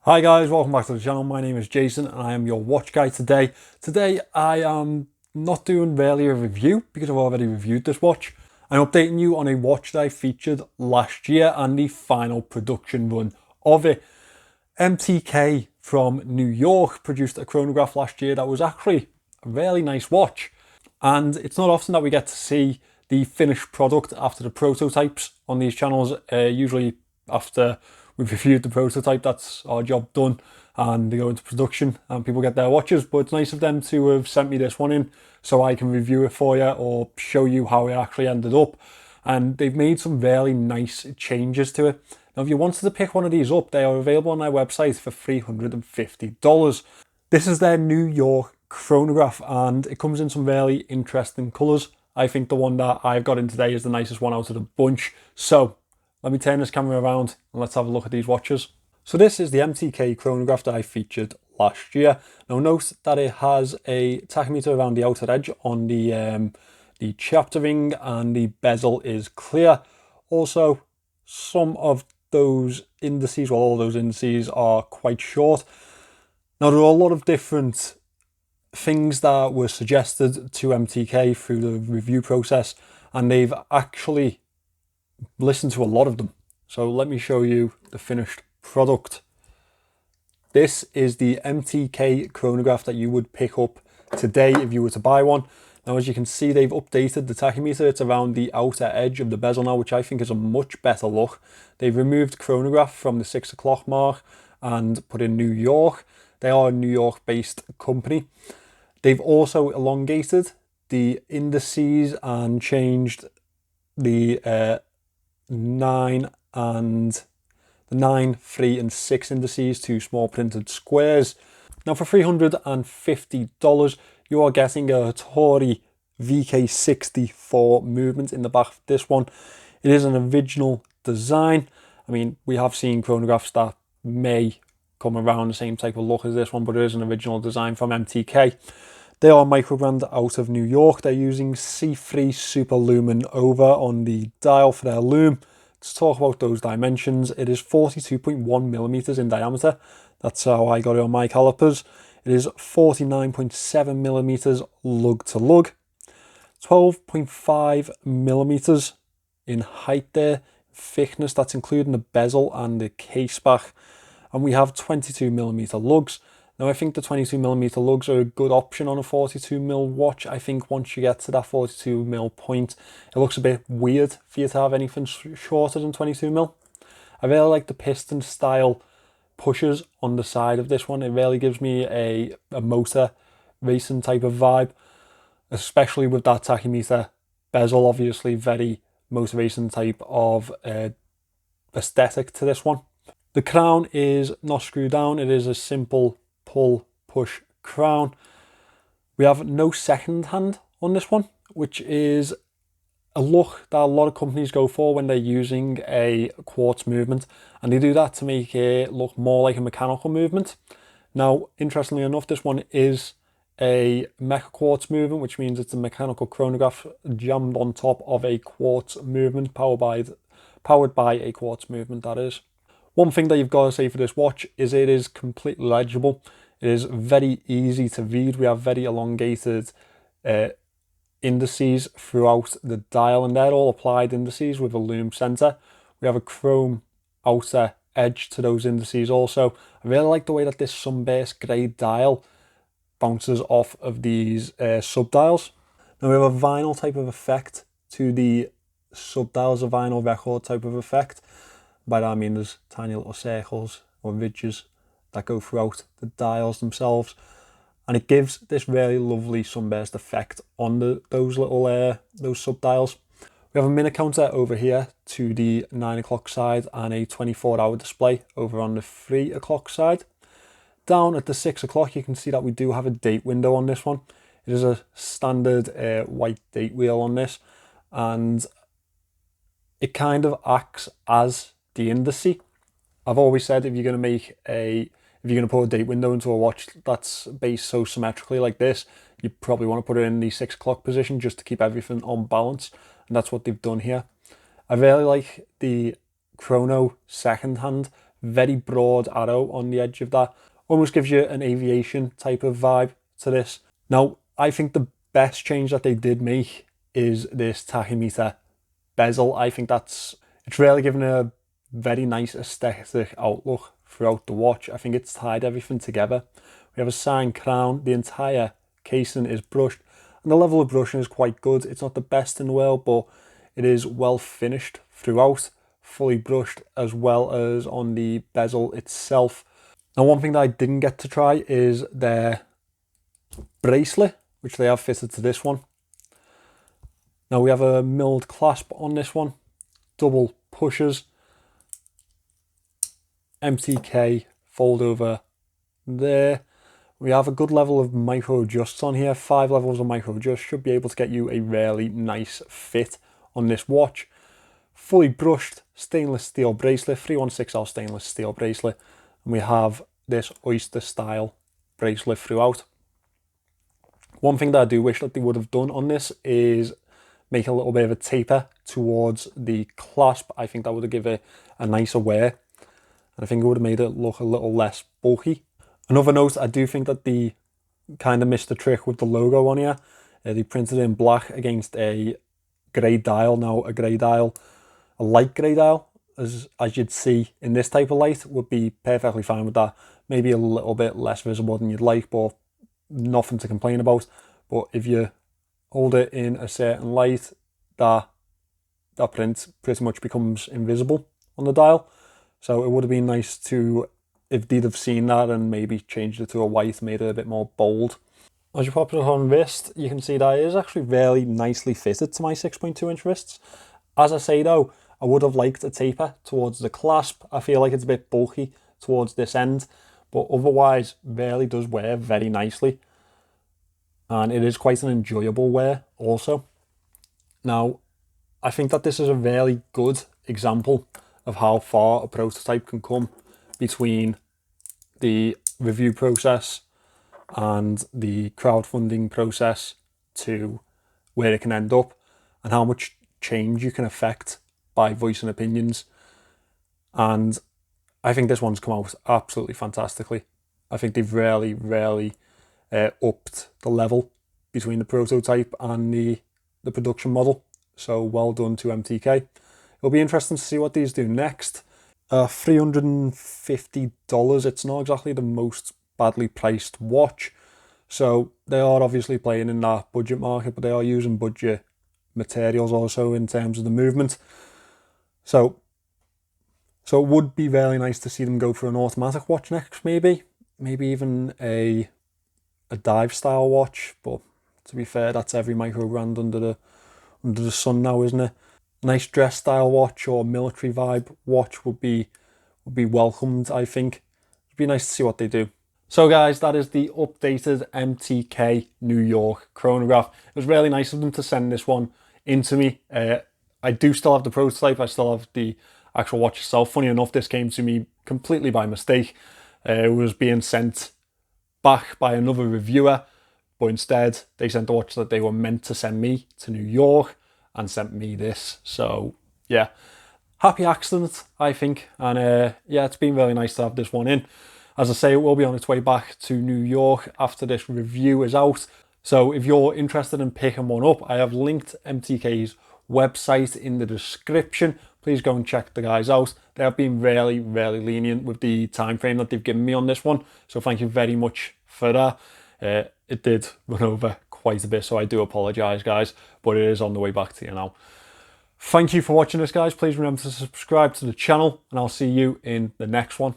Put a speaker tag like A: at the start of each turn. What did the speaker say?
A: Hi guys, welcome back to the channel. My name is Jason and I am your watch guy today. Today I am not doing really a review because I've already reviewed this watch. I'm updating you on a watch that I featured last year and the final production run of it. MTK from New York produced a chronograph last year that was actually a really nice watch. And it's not often that we get to see the finished product after the prototypes on these channels. Usually after we've reviewed the prototype, that's our job done, and they go into production and people get their watches. But it's nice of them to have sent me this one in so I can review it for you or show you how it actually ended up. And they've made some really nice changes to it. Now, if you wanted to pick one of these up, they are available on their website for $350. This is their New York chronograph and it comes in some really interesting colours. I think the one that I've got in today is the nicest one out of the bunch. So let me turn this camera around and let's have a look at these watches. So this is the MTK chronograph that I featured last year. Now note that it has a tachymeter around the outer edge on the chapter ring and the bezel is clear. Also, some of those indices, well, all those indices are quite short. Now there are a lot of different things that were suggested to MTK through the review process, and they've actually listened to a lot of them. So let me show you the finished product. This is the MTK chronograph that you would pick up today if you were to buy one. Now, as you can see, they've updated the tachymeter. It's around the outer edge of the bezel now, which I think is a much better look. They've removed chronograph from the 6 o'clock mark and put in New York. They are a New York based company. They've also elongated the indices and changed the 9, 3 and 6 indices to small printed squares. Now for $350, you are getting a Tory VK64 movement in the back of this one. It is an original design. I mean, we have seen chronographs that may come around the same type of look as this one, but it is an original design from MTK. They are microbrand out of New York. They're using C3 Super Lumen over on the dial for their lume. Let's talk about those dimensions. It is 42.1 millimeters in diameter. That's how I got it on my calipers. It is 49.7 millimeters lug to lug. 12.5 millimeters in height there. Thickness, that's including the bezel and the case back. And we have 22 millimeter lugs. Now I think the 22 millimeter lugs are a good option on a 42 mil watch. I think once you get to that 42 mil point, it looks a bit weird for you to have anything shorter than 22 mil. I really like the piston style pushers on the side of this one. It really gives me a motor racing type of vibe, especially with that tachymeter bezel. Obviously very motor racing type of aesthetic to this one. The crown is not screwed down. It is a simple pull push crown. We have no second hand on this one, which is a look that a lot of companies go for when they're using a quartz movement, and they do that to make it look more like a mechanical movement. Now, interestingly enough, this one is a mecha quartz movement, which means it's a mechanical chronograph jammed on top of a quartz movement, powered by a quartz movement, that is. One thing that you've got to say for this watch is it is completely legible. It is very easy to read. We have very elongated indices throughout the dial, and they're all applied indices with a lume center. We have a chrome outer edge to those indices also. I really like the way that this sunburst grey dial bounces off of these subdials. Now we have a vinyl type of effect to the subdials, a vinyl record type of effect. By that I mean there's tiny little circles or ridges that go throughout the dials themselves, and it gives this really lovely sunburst effect on those subdials. We have a minute counter over here to the 9 o'clock side and a 24-hour display over on the 3 o'clock side. Down at the 6 o'clock you can see that we do have a date window on this one. It is a standard white date wheel on this, and it kind of acts as the indice. I've always said if you're going to put a date window into a watch that's based so symmetrically like this, you probably want to put it in the 6 o'clock position just to keep everything on balance, and that's what they've done here. I really like the chrono second hand very broad arrow on the edge of that. Almost gives you an aviation type of vibe to this. Now, I think the best change that they did make is this tachymeter bezel. I think it's really given a very nice aesthetic outlook throughout the watch. I think it's tied everything together. We have a signed crown. The entire casing is brushed, and the level of brushing is quite good. It's not the best in the world, but it is well finished throughout, fully brushed, as well as on the bezel itself. Now, one thing that I didn't get to try is their bracelet, which they have fitted to this one. Now, we have a milled clasp on this one, double pushers, MTK fold over there. We have a good level of micro adjusts on here. 5 levels of micro adjust should be able to get you a really nice fit on this watch. Fully brushed stainless steel bracelet, 316L stainless steel bracelet, and we have this oyster style bracelet throughout. One thing that I do wish that they would have done on this is make a little bit of a taper towards the clasp. I think that would have given it a nicer wear, and I think it would have made it look a little less bulky. Another note, I do think that they kind of missed the trick with the logo on here. They printed it in black against a grey dial. Now, a grey dial, a light grey dial, as you'd see in this type of light, would be perfectly fine with that. Maybe a little bit less visible than you'd like, but nothing to complain about. But if you hold it in a certain light, that print pretty much becomes invisible on the dial. So it would have been nice to, if they'd have seen that and maybe changed it to a white, made it a bit more bold. As you pop it on wrist, you can see that it is actually very nicely fitted to my 6.2 inch wrists. As I say though, I would have liked a taper towards the clasp. I feel like it's a bit bulky towards this end, but otherwise really does wear very nicely. And it is quite an enjoyable wear also. Now, I think that this is a really good example of how far a prototype can come between the review process and the crowdfunding process to where it can end up, and how much change you can affect by voicing opinions. And I think this one's come out absolutely fantastically. I think they've really upped the level between the prototype and the production model. So well done to MTK. It'll be interesting to see what these do next. $350, it's not exactly the most badly priced watch. So they are obviously playing in that budget market, but they are using budget materials also in terms of the movement. So it would be very nice to see them go for an automatic watch next, maybe even a dive style watch. But to be fair, that's every micro brand under the sun now, isn't it? Nice dress style watch or military vibe watch would be welcomed, I think. It'd be nice to see what they do. So guys, that is the updated MTK New York chronograph. It was really nice of them to send this one in to me. I do still have the prototype. I still have the actual watch itself. Funny enough, this came to me completely by mistake. It was being sent back by another reviewer, but instead they sent the watch that they were meant to send me to New York and sent me this. So yeah, happy accident, I think. And yeah, it's been really nice to have this one in. As I say, it will be on its way back to New York after this review is out. So if you're interested in picking one up, I have linked MTK's website in the description. Please go and check the guys out. They have been really lenient with the time frame that they've given me on this one. So thank you very much for that. It did run over quite a bit, so I do apologise, guys, but it is on the way back to you now. Thank you for watching this, guys. Please remember to subscribe to the channel, and I'll see you in the next one.